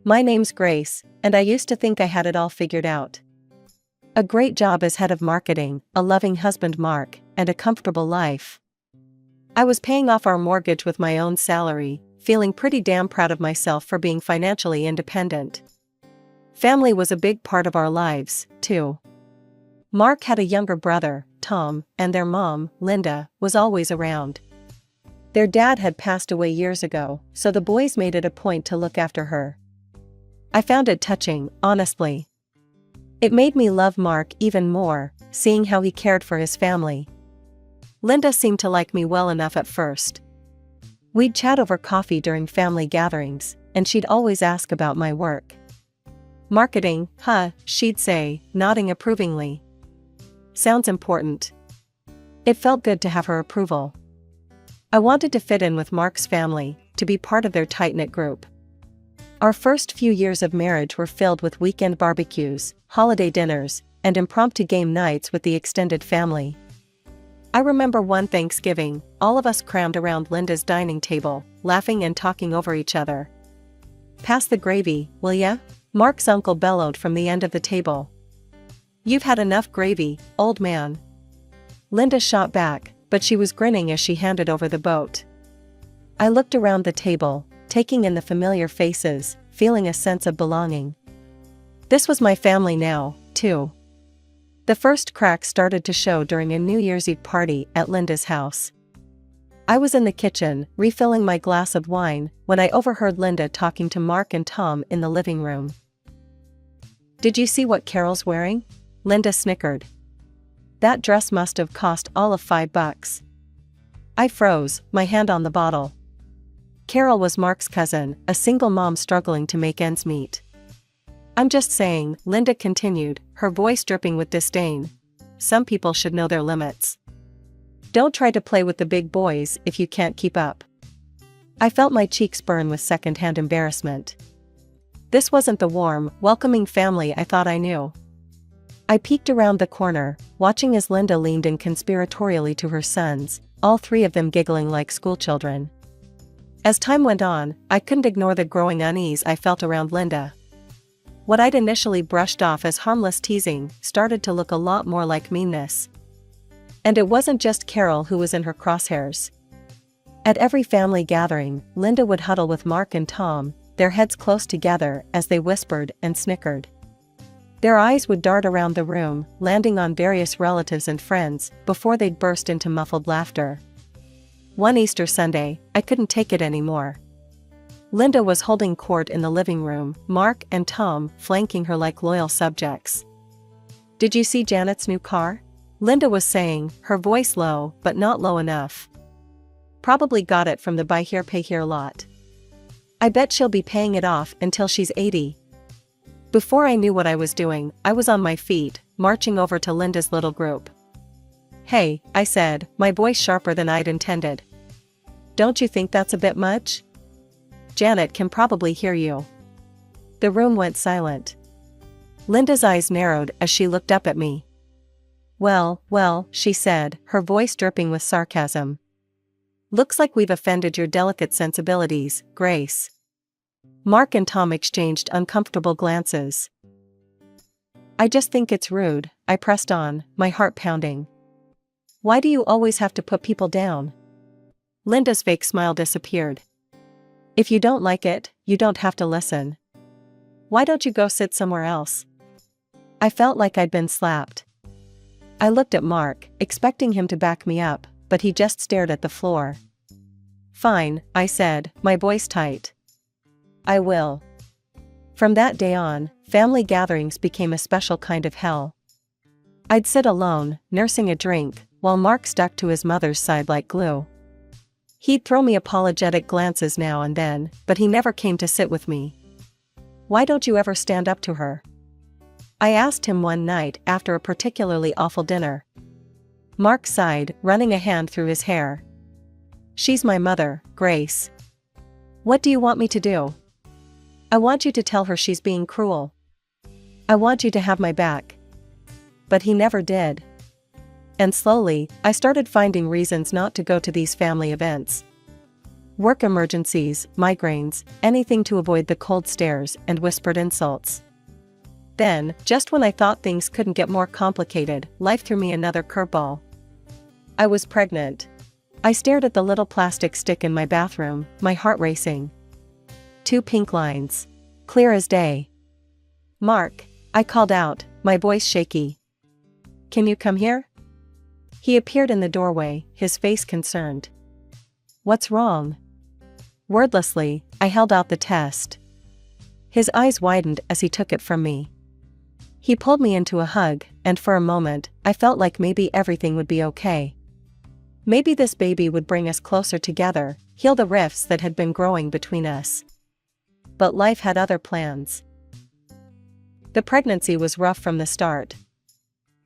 My name's Grace, and I used to think I had it all figured out. A great job as head of marketing, a loving husband Mark, and a comfortable life. I was paying off our mortgage with my own salary, feeling pretty damn proud of myself for being financially independent. Family was a big part of our lives, too. Mark had a younger brother, Tom, and their mom, Linda, was always around. Their dad had passed away years ago, so the boys made it a point to look after her. I found it touching, honestly. It made me love Mark even more, seeing how he cared for his family. Linda seemed to like me well enough at first. We'd chat over coffee during family gatherings, and she'd always ask about my work. Marketing, huh, she'd say, nodding approvingly. Sounds important. It felt good to have her approval. I wanted to fit in with Mark's family, to be part of their tight-knit group. Our first few years of marriage were filled with weekend barbecues, holiday dinners, and impromptu game nights with the extended family. I remember one Thanksgiving, all of us crammed around Linda's dining table, laughing and talking over each other. "Pass the gravy, will ya?" Mark's uncle bellowed from the end of the table. "You've had enough gravy, old man." Linda shot back, but she was grinning as she handed over the boat. I looked around the table, taking in the familiar faces, feeling a sense of belonging. This was my family now, too. The first cracks started to show during a New Year's Eve party at Linda's house. I was in the kitchen, refilling my glass of wine, when I overheard Linda talking to Mark and Tom in the living room. "Did you see what Carol's wearing?" Linda snickered. "That dress must have cost all of $5. I froze, my hand on the bottle. Carol was Mark's cousin, a single mom struggling to make ends meet. "I'm just saying," Linda continued, her voice dripping with disdain. "Some people should know their limits. Don't try to play with the big boys if you can't keep up." I felt my cheeks burn with second-hand embarrassment. This wasn't the warm, welcoming family I thought I knew. I peeked around the corner, watching as Linda leaned in conspiratorially to her sons, all three of them giggling like schoolchildren. As time went on, I couldn't ignore the growing unease I felt around Linda. What I'd initially brushed off as harmless teasing started to look a lot more like meanness. And it wasn't just Carol who was in her crosshairs. At every family gathering, Linda would huddle with Mark and Tom, their heads close together as they whispered and snickered. Their eyes would dart around the room, landing on various relatives and friends, before they'd burst into muffled laughter. One Easter Sunday, I couldn't take it anymore. Linda was holding court in the living room, Mark and Tom flanking her like loyal subjects. "Did you see Janet's new car?" Linda was saying, her voice low, but not low enough. "Probably got it from the buy here pay here lot. I bet she'll be paying it off until she's 80. Before I knew what I was doing, I was on my feet, marching over to Linda's little group. "Hey," I said, my voice sharper than I'd intended. "Don't you think that's a bit much? Janet can probably hear you." The room went silent. Linda's eyes narrowed as she looked up at me. Well, she said, her voice dripping with sarcasm. "Looks like we've offended your delicate sensibilities, Grace." Mark and Tom exchanged uncomfortable glances. "I just think it's rude," I pressed on, my heart pounding. "Why do you always have to put people down?" Linda's fake smile disappeared. "If you don't like it, you don't have to listen. Why don't you go sit somewhere else?" I felt like I'd been slapped. I looked at Mark, expecting him to back me up, but he just stared at the floor. "Fine," I said, my voice tight. "I will." From that day on, family gatherings became a special kind of hell. I'd sit alone, nursing a drink, while Mark stuck to his mother's side like glue. He'd throw me apologetic glances now and then, but he never came to sit with me. "Why don't you ever stand up to her?" I asked him one night after a particularly awful dinner. Mark sighed, running a hand through his hair. "She's my mother, Grace. What do you want me to do?" "I want you to tell her she's being cruel. I want you to have my back." But he never did. And slowly, I started finding reasons not to go to these family events. Work emergencies, migraines, anything to avoid the cold stares and whispered insults. Then, just when I thought things couldn't get more complicated, life threw me another curveball. I was pregnant. I stared at the little plastic stick in my bathroom, my heart racing. 2 pink lines. Clear as day. "Mark," I called out, my voice shaky. "Can you come here?" He appeared in the doorway, his face concerned. "What's wrong?" Wordlessly, I held out the test. His eyes widened as he took it from me. He pulled me into a hug, and for a moment, I felt like maybe everything would be okay. Maybe this baby would bring us closer together, heal the rifts that had been growing between us. But life had other plans. The pregnancy was rough from the start.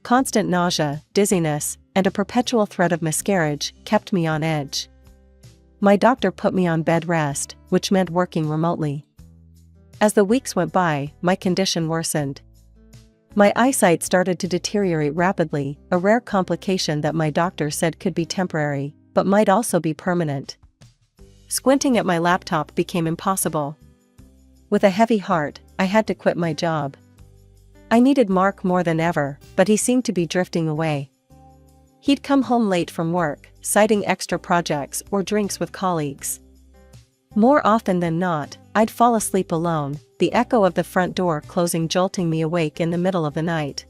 Constant nausea, dizziness, and a perpetual threat of miscarriage kept me on edge. My doctor put me on bed rest, which meant working remotely. As the weeks went by, my condition worsened. My eyesight started to deteriorate rapidly, a rare complication that my doctor said could be temporary, but might also be permanent. Squinting at my laptop became impossible. With a heavy heart, I had to quit my job. I needed Mark more than ever, but he seemed to be drifting away. He'd come home late from work, citing extra projects or drinks with colleagues. More often than not, I'd fall asleep alone, the echo of the front door closing jolting me awake in the middle of the night.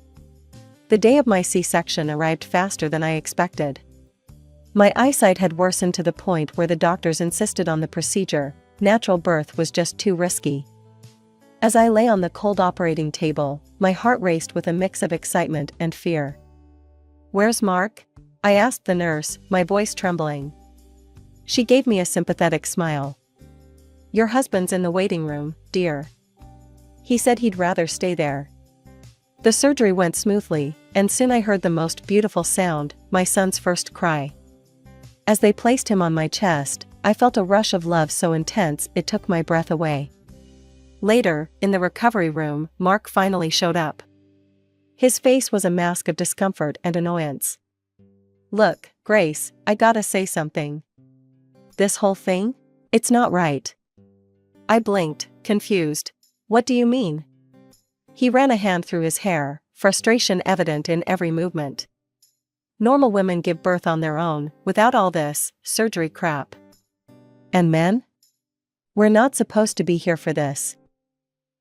The day of my C-section arrived faster than I expected. My eyesight had worsened to the point where the doctors insisted on the procedure. Natural birth was just too risky. As I lay on the cold operating table, my heart raced with a mix of excitement and fear. "Where's Mark?" I asked the nurse, my voice trembling. She gave me a sympathetic smile. "Your husband's in the waiting room, dear. He said he'd rather stay there." The surgery went smoothly, and soon I heard the most beautiful sound, my son's first cry. As they placed him on my chest, I felt a rush of love so intense it took my breath away. Later, in the recovery room, Mark finally showed up. His face was a mask of discomfort and annoyance. "Look, Grace, I gotta say something. This whole thing? It's not right." I blinked, confused. "What do you mean?" He ran a hand through his hair, frustration evident in every movement. "Normal women give birth on their own, without all this surgery crap. And men? We're not supposed to be here for this.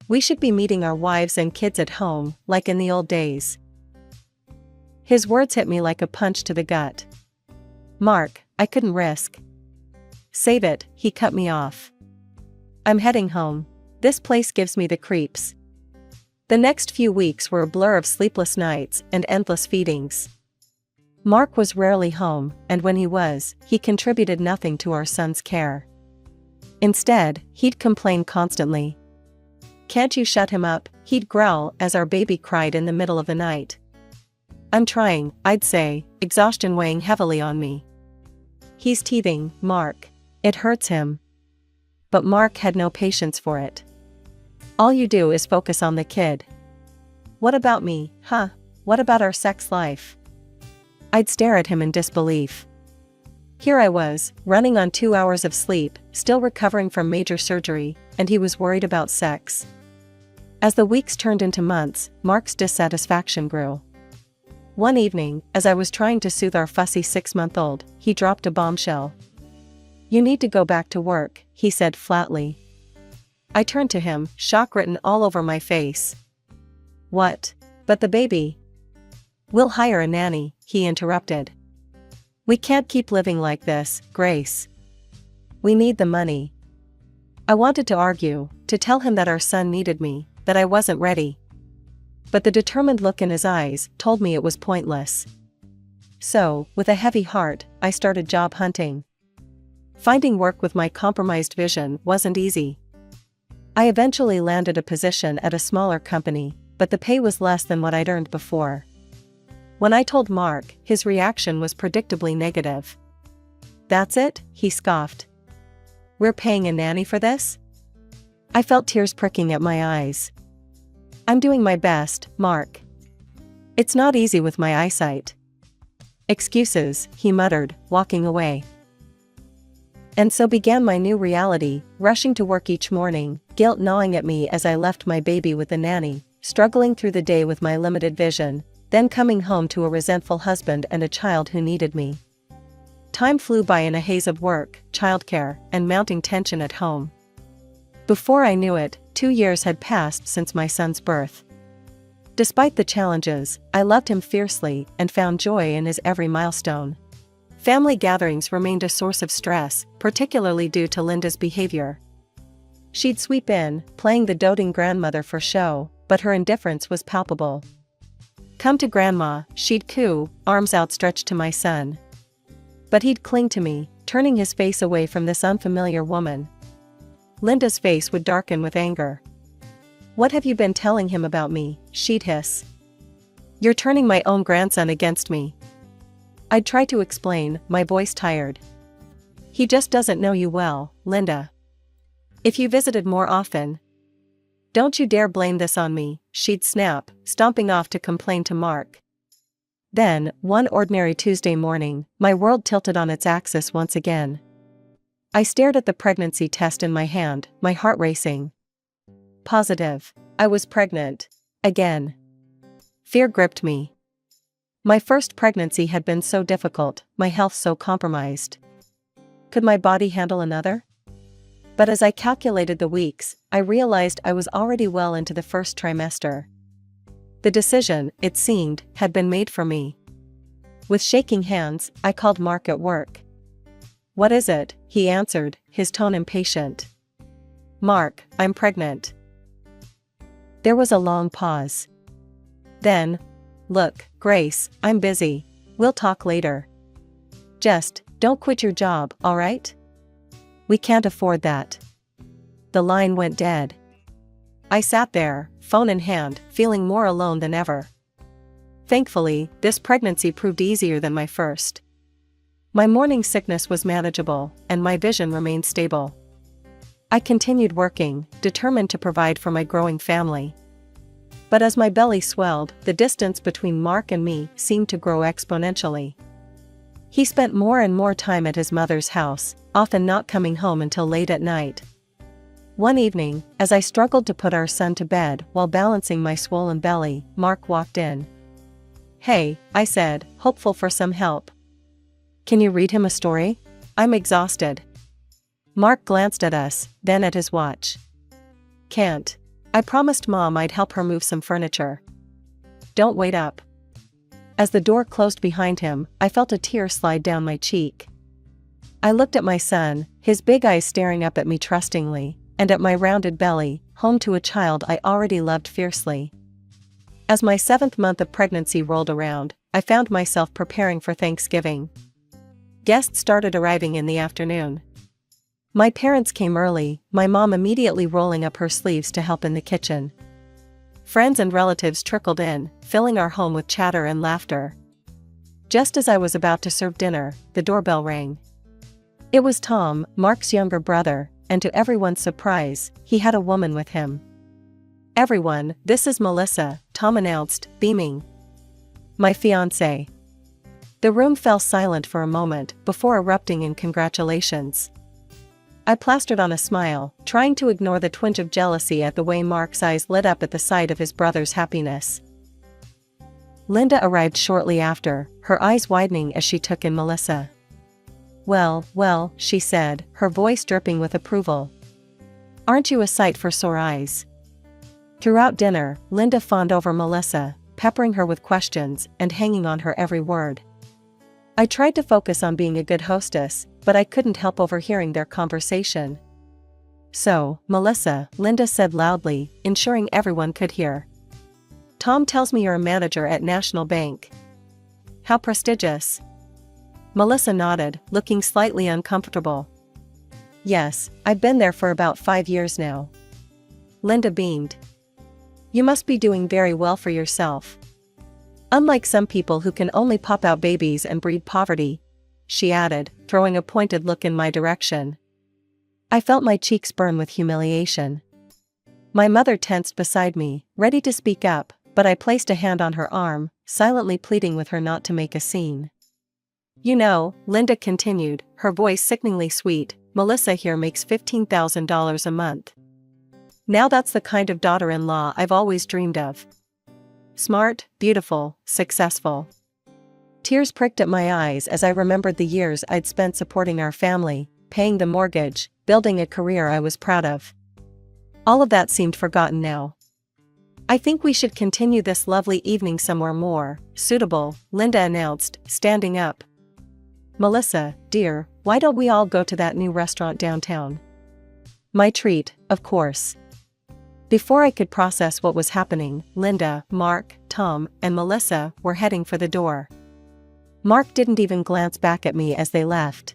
We should be meeting our wives and kids at home, like in the old days." His words hit me like a punch to the gut. "Mark, I couldn't risk." "Save it," he cut me off. "I'm heading home. This place gives me the creeps." The next few weeks were a blur of sleepless nights and endless feedings. Mark was rarely home, and when he was, he contributed nothing to our son's care. Instead, he'd complain constantly. "Can't you shut him up?" he'd growl as our baby cried in the middle of the night. "I'm trying," I'd say, exhaustion weighing heavily on me. "He's teething, Mark. It hurts him." But Mark had no patience for it. "All you do is focus on the kid. What about me, huh? What about our sex life?" I'd stare at him in disbelief. Here I was, running on 2 hours of sleep, still recovering from major surgery, and he was worried about sex. As the weeks turned into months, Mark's dissatisfaction grew. One evening, as I was trying to soothe our fussy 6-month-old, he dropped a bombshell. "You need to go back to work," he said flatly. I turned to him, shock written all over my face. "What? But the baby?" "We'll hire a nanny," he interrupted. "We can't keep living like this, Grace. We need the money." I wanted to argue, to tell him that our son needed me, that I wasn't ready. But the determined look in his eyes told me it was pointless. So, with a heavy heart, I started job hunting. Finding work with my compromised vision wasn't easy. I eventually landed a position at a smaller company, but the pay was less than what I'd earned before. When I told Mark, his reaction was predictably negative. "That's it?" he scoffed. "We're paying a nanny for this?" I felt tears pricking at my eyes. "I'm doing my best, Mark. It's not easy with my eyesight." "Excuses," he muttered, walking away. And so began my new reality, rushing to work each morning, guilt gnawing at me as I left my baby with the nanny, struggling through the day with my limited vision, then coming home to a resentful husband and a child who needed me. Time flew by in a haze of work, childcare, and mounting tension at home. Before I knew it, 2 years had passed since my son's birth. Despite the challenges, I loved him fiercely and found joy in his every milestone. Family gatherings remained a source of stress, particularly due to Linda's behavior. She'd sweep in, playing the doting grandmother for show, but her indifference was palpable. "Come to Grandma," she'd coo, arms outstretched to my son. But he'd cling to me, turning his face away from this unfamiliar woman. Linda's face would darken with anger. "What have you been telling him about me?" she'd hiss. "You're turning my own grandson against me." I'd try to explain, my voice tired. "He just doesn't know you well, Linda. If you visited more often..." "Don't you dare blame this on me," she'd snap, stomping off to complain to Mark. Then, one ordinary Tuesday morning, my world tilted on its axis once again. I stared at the pregnancy test in my hand, my heart racing. Positive. I was pregnant. Again. Fear gripped me. My first pregnancy had been so difficult, my health so compromised. Could my body handle another? But as I calculated the weeks, I realized I was already well into the first trimester. The decision, it seemed, had been made for me. With shaking hands, I called Mark at work. "What is it?" he answered, his tone impatient. "Mark, I'm pregnant." There was a long pause. Then, "Look, Grace, I'm busy. We'll talk later. Just, don't quit your job, all right? We can't afford that." The line went dead. I sat there, phone in hand, feeling more alone than ever. Thankfully, this pregnancy proved easier than my first. My morning sickness was manageable, and my vision remained stable. I continued working, determined to provide for my growing family. But as my belly swelled, the distance between Mark and me seemed to grow exponentially. He spent more and more time at his mother's house, often not coming home until late at night. One evening, as I struggled to put our son to bed while balancing my swollen belly, Mark walked in. "Hey," I said, hopeful for some help. "Can you read him a story? I'm exhausted." Mark glanced at us, then at his watch. "Can't. I promised Mom I'd help her move some furniture." "Don't wait up." As the door closed behind him, I felt a tear slide down my cheek. I looked at my son, his big eyes staring up at me trustingly, and at my rounded belly, home to a child I already loved fiercely. As my 7th month of pregnancy rolled around, I found myself preparing for Thanksgiving. Guests started arriving in the afternoon. My parents came early, my mom immediately rolling up her sleeves to help in the kitchen. Friends and relatives trickled in, filling our home with chatter and laughter. Just as I was about to serve dinner, the doorbell rang. It was Tom, Mark's younger brother, and to everyone's surprise, he had a woman with him. "Everyone, this is Melissa," Tom announced, beaming. "My fiancé." The room fell silent for a moment before erupting in congratulations. I plastered on a smile, trying to ignore the twinge of jealousy at the way Mark's eyes lit up at the sight of his brother's happiness. Linda arrived shortly after, her eyes widening as she took in Melissa. Well, well," she said, her voice dripping with approval. "Aren't you a sight for sore eyes?" Throughout dinner, Linda fawned over Melissa, peppering her with questions and hanging on her every word. I tried to focus on being a good hostess, but I couldn't help overhearing their conversation. "So, Melissa," Linda said loudly, ensuring everyone could hear. "Tom tells me you're a manager at National Bank. How prestigious." Melissa nodded, looking slightly uncomfortable. "Yes, I've been there for about 5 years now." Linda beamed. "You must be doing very well for yourself. Unlike some people who can only pop out babies and breed poverty," she added, throwing a pointed look in my direction. I felt my cheeks burn with humiliation. My mother tensed beside me, ready to speak up, but I placed a hand on her arm, silently pleading with her not to make a scene. "You know," Linda continued, her voice sickeningly sweet, Melissa here makes $15,000 a month. Now that's the kind of daughter-in-law I've always dreamed of. Smart, beautiful, successful. Tears pricked at my eyes as I remembered the years I'd spent supporting our family, paying the mortgage, building a career I was proud of. All of that seemed forgotten now. I think we should continue this lovely evening somewhere more suitable, Linda announced, standing up. Melissa, dear, why don't we all go to that new restaurant downtown? My treat, of course. Before I could process what was happening, Linda, Mark, Tom, and Melissa were heading for the door. Mark didn't even glance back at me as they left.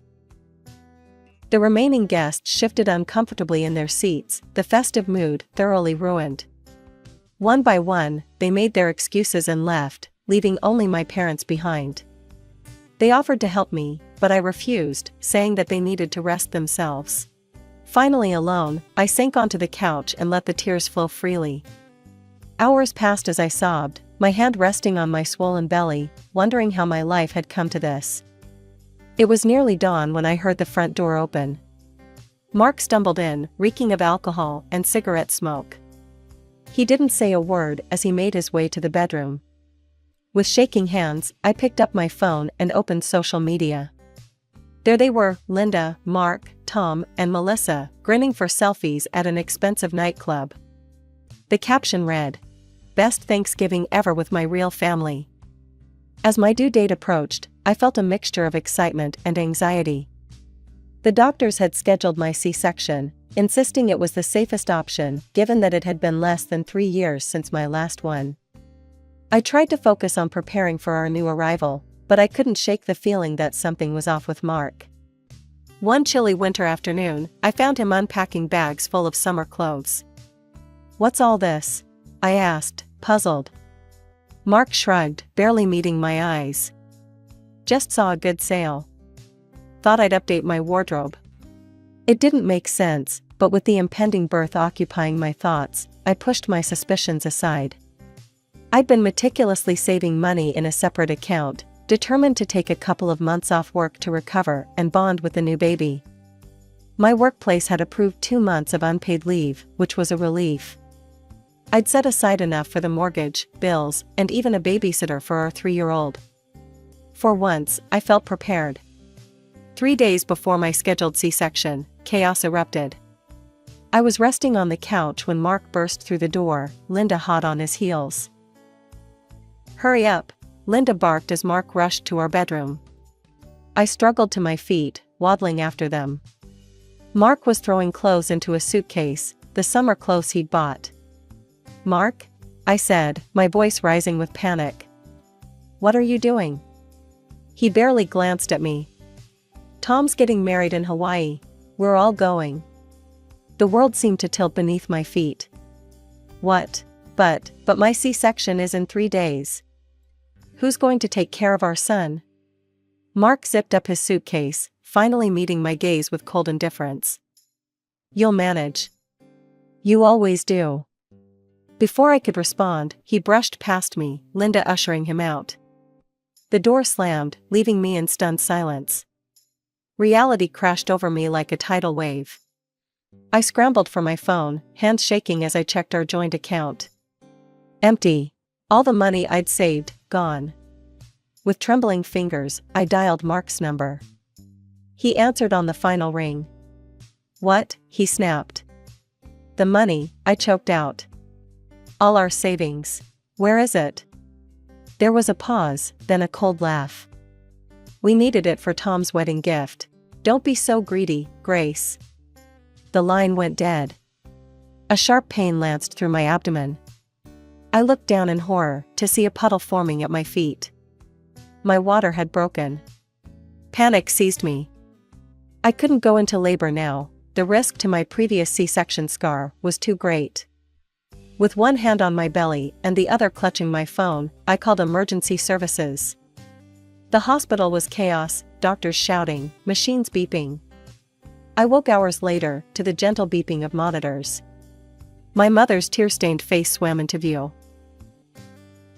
The remaining guests shifted uncomfortably in their seats, the festive mood thoroughly ruined. One by one, they made their excuses and left, leaving only my parents behind. They offered to help me, but I refused, saying that they needed to rest themselves. Finally alone, I sank onto the couch and let the tears flow freely. Hours passed as I sobbed, my hand resting on my swollen belly, wondering how my life had come to this. It was nearly dawn when I heard the front door open. Mark stumbled in, reeking of alcohol and cigarette smoke. He didn't say a word as he made his way to the bedroom. With shaking hands, I picked up my phone and opened social media. There they were, Linda, Mark, Tom, and Melissa, grinning for selfies at an expensive nightclub. The caption read, "Best Thanksgiving ever with my real family." As my due date approached, I felt a mixture of excitement and anxiety. The doctors had scheduled my C-section, insisting it was the safest option given that it had been less than 3 years since my last one. I tried to focus on preparing for our new arrival, but I couldn't shake the feeling that something was off with Mark. One chilly winter afternoon, I found him unpacking bags full of summer clothes. "What's all this?" I asked, puzzled. Mark shrugged, barely meeting my eyes. "Just saw a good sale. Thought I'd update my wardrobe." It didn't make sense, but with the impending birth occupying my thoughts, I pushed my suspicions aside. I'd been meticulously saving money in a separate account, determined to take a couple of months off work to recover and bond with the new baby. My workplace had approved 2 months of unpaid leave, which was a relief. I'd set aside enough for the mortgage, bills, and even a babysitter for our 3-year-old. For once, I felt prepared. 3 days before my scheduled C-section, chaos erupted. I was resting on the couch when Mark burst through the door, Linda hot on his heels. "Hurry up," Linda barked as Mark rushed to our bedroom. I struggled to my feet, waddling after them. Mark was throwing clothes into a suitcase, the summer clothes he'd bought. "Mark?" I said, my voice rising with panic. "What are you doing?" He barely glanced at me. "Tom's getting married in Hawaii. We're all going." The world seemed to tilt beneath my feet. "What? But my C-section is in 3 days. Who's going to take care of our son?" Mark zipped up his suitcase, finally meeting my gaze with cold indifference. "You'll manage. You always do." Before I could respond, he brushed past me, Linda ushering him out. The door slammed, leaving me in stunned silence. Reality crashed over me like a tidal wave. I scrambled for my phone, hands shaking as I checked our joint account. Empty. All the money I'd saved, gone. With trembling fingers, I dialed Mark's number. He answered on the final ring. "What?" he snapped. "The money," I choked out. "All our savings. Where is it?" There was a pause, then a cold laugh. "We needed it for Tom's wedding gift. Don't be so greedy, Grace." The line went dead. A sharp pain lanced through my abdomen. I looked down in horror to see a puddle forming at my feet. My water had broken. Panic seized me. I couldn't go into labor now. The risk to my previous C-section scar was too great. With one hand on my belly and the other clutching my phone, I called emergency services. The hospital was chaos, doctors shouting, machines beeping. I woke hours later to the gentle beeping of monitors. My mother's tear-stained face swam into view.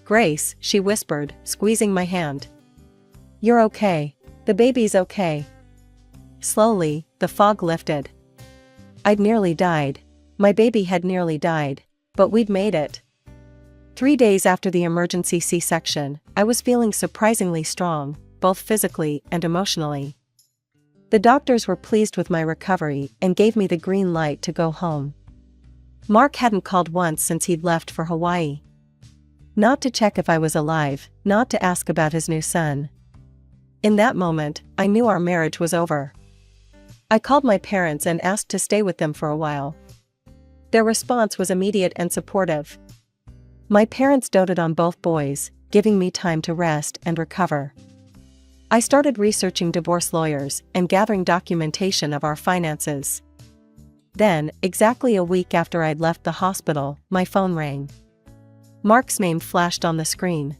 "Grace," she whispered, squeezing my hand. "You're okay. The baby's okay." Slowly, the fog lifted. I'd nearly died. My baby had nearly died. But we'd made it. 3 days after the emergency C-section, I was feeling surprisingly strong, both physically and emotionally. The doctors were pleased with my recovery and gave me the green light to go home. Mark hadn't called once since he'd left for Hawaii. Not to check if I was alive, not to ask about his new son. In that moment, I knew our marriage was over. I called my parents and asked to stay with them for a while. Their response was immediate and supportive. My parents doted on both boys, giving me time to rest and recover. I started researching divorce lawyers and gathering documentation of our finances. Then, exactly a week after I'd left the hospital, my phone rang. Mark's name flashed on the screen.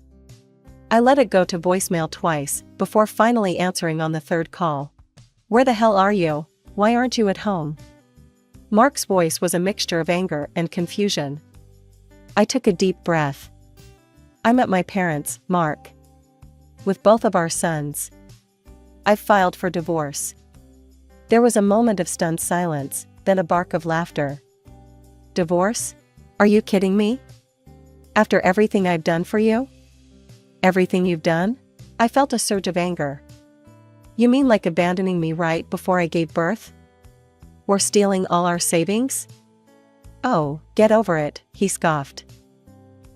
I let it go to voicemail twice, before finally answering on the third call. "Where the hell are you? Why aren't you at home?" Mark's voice was a mixture of anger and confusion. I took a deep breath. "I'm at my parents', Mark. With both of our sons. I've filed for divorce." There was a moment of stunned silence, then a bark of laughter. "Divorce? Are you kidding me? After everything I've done for you? Everything you've done?" I felt a surge of anger. "You mean like abandoning me right before I gave birth? Or stealing all our savings?" "Oh, get over it," he scoffed.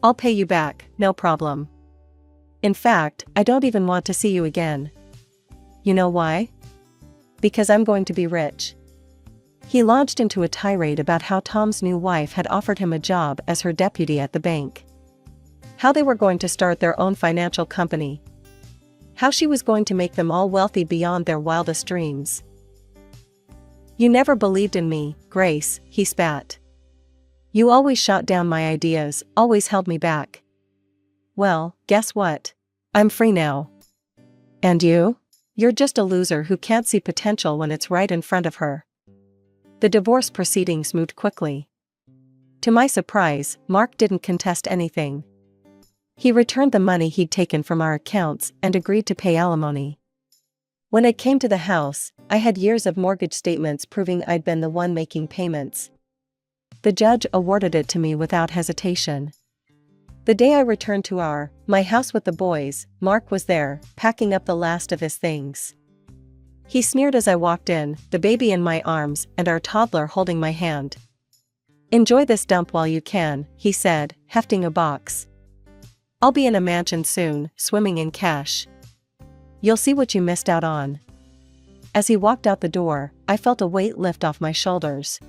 "I'll pay you back, no problem. In fact, I don't even want to see you again. You know why? Because I'm going to be rich." He launched into a tirade about how Tom's new wife had offered him a job as her deputy at the bank. How they were going to start their own financial company. How she was going to make them all wealthy beyond their wildest dreams. "You never believed in me, Grace," he spat. "You always shot down my ideas, always held me back. Well, guess what? I'm free now. And you? You're just a loser who can't see potential when it's right in front of her." The divorce proceedings moved quickly. To my surprise, Mark didn't contest anything. He returned the money he'd taken from our accounts and agreed to pay alimony. When it came to the house, I had years of mortgage statements proving I'd been the one making payments. The judge awarded it to me without hesitation. The day I returned to my house with the boys, Mark was there, packing up the last of his things. He sneered as I walked in, the baby in my arms and our toddler holding my hand. "Enjoy this dump while you can," he said, hefting a box. "I'll be in a mansion soon, swimming in cash. You'll see what you missed out on." As he walked out the door, I felt a weight lift off my shoulders.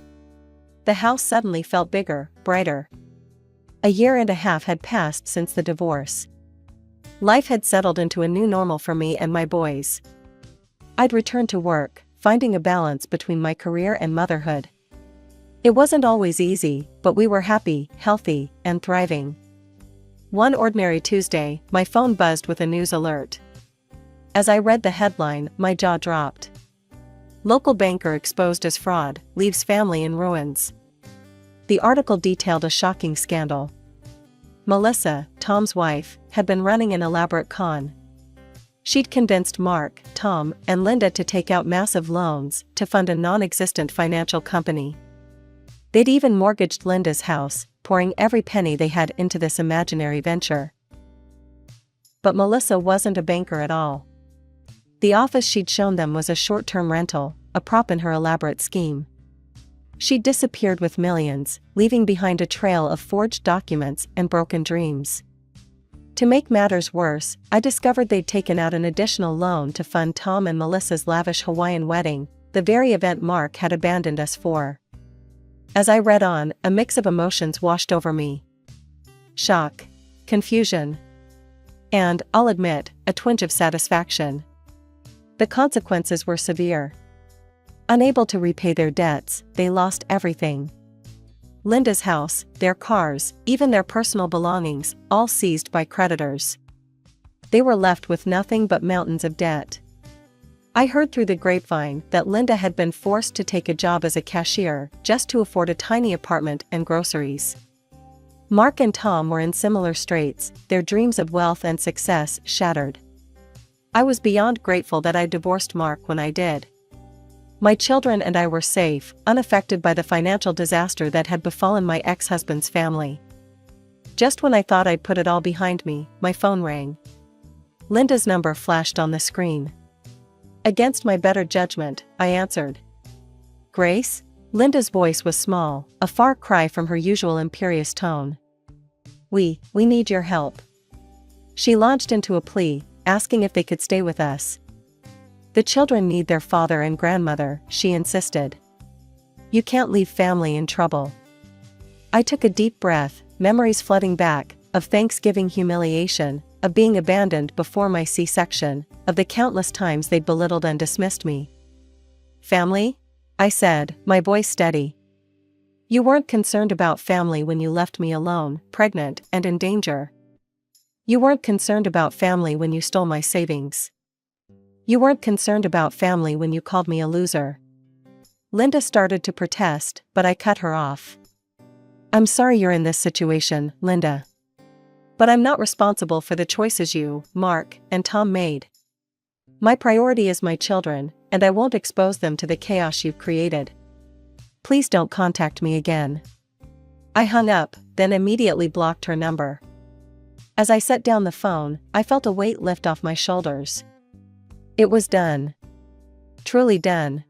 The house suddenly felt bigger, brighter. A year and a half had passed since the divorce. Life had settled into a new normal for me and my boys. I'd returned to work, finding a balance between my career and motherhood. It wasn't always easy, but we were happy, healthy, and thriving. One ordinary Tuesday, my phone buzzed with a news alert. As I read the headline, my jaw dropped. "Local banker exposed as fraud, leaves family in ruins." The article detailed a shocking scandal. Melissa, Tom's wife, had been running an elaborate con. She'd convinced Mark, Tom, and Linda to take out massive loans to fund a non-existent financial company. They'd even mortgaged Linda's house, pouring every penny they had into this imaginary venture. But Melissa wasn't a banker at all. The office she'd shown them was a short-term rental, a prop in her elaborate scheme. She'd disappeared with millions, leaving behind a trail of forged documents and broken dreams. To make matters worse, I discovered they'd taken out an additional loan to fund Tom and Melissa's lavish Hawaiian wedding, the very event Mark had abandoned us for. As I read on, a mix of emotions washed over me. Shock, confusion, and, I'll admit, a twinge of satisfaction. The consequences were severe. Unable to repay their debts, they lost everything. Linda's house, their cars, even their personal belongings, all seized by creditors. They were left with nothing but mountains of debt. I heard through the grapevine that Linda had been forced to take a job as a cashier just to afford a tiny apartment and groceries. Mark and Tom were in similar straits, their dreams of wealth and success shattered. I was beyond grateful that I divorced Mark when I did. My children and I were safe, unaffected by the financial disaster that had befallen my ex-husband's family. Just when I thought I'd put it all behind me, my phone rang. Linda's number flashed on the screen. Against my better judgment, I answered. Grace? Linda's voice was small, a far cry from her usual imperious tone. We need your help. She launched into a plea, asking if they could stay with us. The children need their father and grandmother, she insisted. You can't leave family in trouble. I took a deep breath, memories flooding back, of Thanksgiving humiliation, of being abandoned before my C-section, of the countless times they'd belittled and dismissed me. Family? I said, my voice steady. You weren't concerned about family when you left me alone, pregnant, and in danger. You weren't concerned about family when you stole my savings. You weren't concerned about family when you called me a loser. Linda started to protest, but I cut her off. I'm sorry you're in this situation, Linda. But I'm not responsible for the choices you, Mark, and Tom made. My priority is my children, and I won't expose them to the chaos you've created. Please don't contact me again. I hung up, then immediately blocked her number. As I set down the phone, I felt a weight lift off my shoulders. It was done. Truly done.